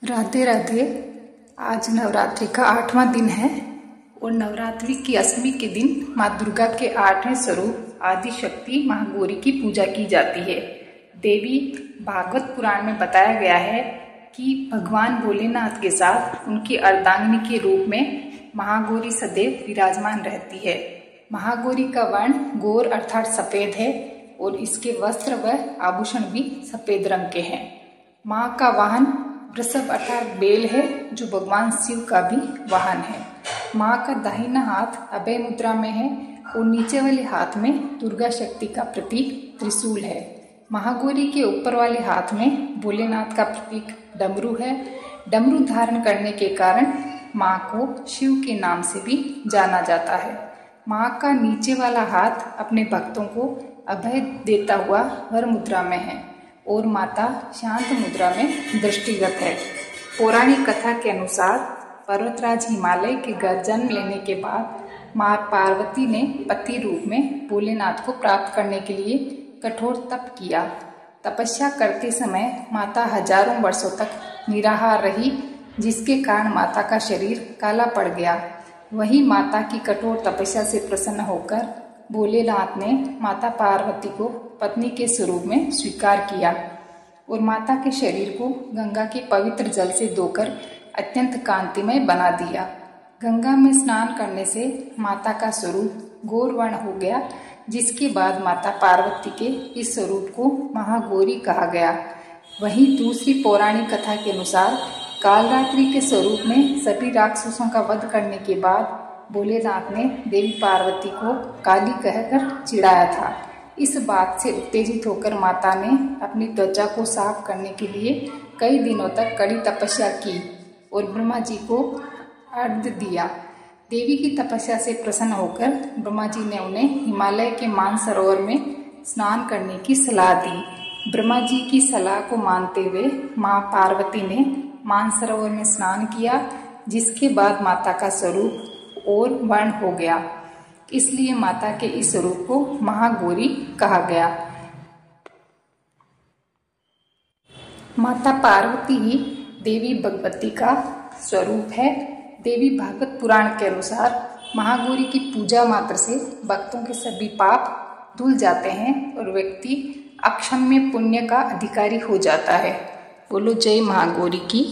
राधे राधे। आज नवरात्रि का 8वां दिन है और नवरात्रि की 8वीं के दिन माँ दुर्गा के 8वें स्वरूप आदि शक्ति महागौरी की पूजा की जाती है। देवी भागवत पुराण में बताया गया है कि भगवान भोलेनाथ के साथ उनकी अर्धांगिनी के रूप में महागौरी सदैव विराजमान रहती है। महागौरी का वर्ण गौर अर्थात सफेद है और इसके वस्त्र व आभूषण भी सफेद रंग के हैं। माँ का वाहन वृषभ अर्थात बेल है जो भगवान शिव का भी वाहन है। माँ का दाहिना हाथ अभय मुद्रा में है और नीचे वाले हाथ में दुर्गा शक्ति का प्रतीक त्रिशूल है। महागौरी के ऊपर वाले हाथ में भोलेनाथ का प्रतीक डमरू है। डमरू धारण करने के कारण माँ को शिव के नाम से भी जाना जाता है। माँ का नीचे वाला हाथ अपने भक्तों को अभय देता हुआ वर मुद्रा में है और माता शांत मुद्रा में दृष्टिगत है। पौराणिक कथा के अनुसार पर्वतराज हिमालय के घर जन्म लेने के बाद माँ पार्वती ने पति रूप में भोलेनाथ को प्राप्त करने के लिए कठोर तप किया। तपस्या करते समय माता हजारों वर्षों तक निराहार रही, जिसके कारण माता का शरीर काला पड़ गया। वहीं माता की कठोर तपस्या से प्रसन्न होकर भोलेनाथ ने माता पार्वती को पत्नी के स्वरूप में स्वीकार किया और माता के शरीर को गंगा के पवित्र जल से धोकर अत्यंत कांतिमय बना दिया। गंगा में स्नान करने से माता का स्वरूप गौर वर्ण हो गया, जिसके बाद माता पार्वती के इस स्वरूप को महागौरी कहा गया। वहीं दूसरी पौराणिक कथा के अनुसार कालरात्रि के स्वरूप में सभी राक्षसों का वध करने के बाद भोलेनाथ ने देवी पार्वती को काली कहकर चिढ़ाया था। इस बात से उत्तेजित होकर माता ने अपनी त्वचा को साफ करने के लिए कई दिनों तक कड़ी तपस्या की और ब्रह्मा जी को अर्घ्य दिया। देवी की तपस्या से प्रसन्न होकर ब्रह्मा जी ने उन्हें हिमालय के मानसरोवर में स्नान करने की सलाह दी। ब्रह्मा जी की सलाह को मानते हुए माँ पार्वती ने मानसरोवर में स्नान किया, जिसके बाद माता का स्वरूप और वर्ण हो गया। इसलिए माता के इस स्वरूप को महागौरी कहा गया। माता पार्वती ही देवी भगवती का स्वरूप है। देवी भागवत पुराण के अनुसार महागौरी की पूजा मात्र से भक्तों के सभी पाप धुल जाते हैं और व्यक्ति अक्षम्य पुण्य का अधिकारी हो जाता है। बोलो जय महागौरी की।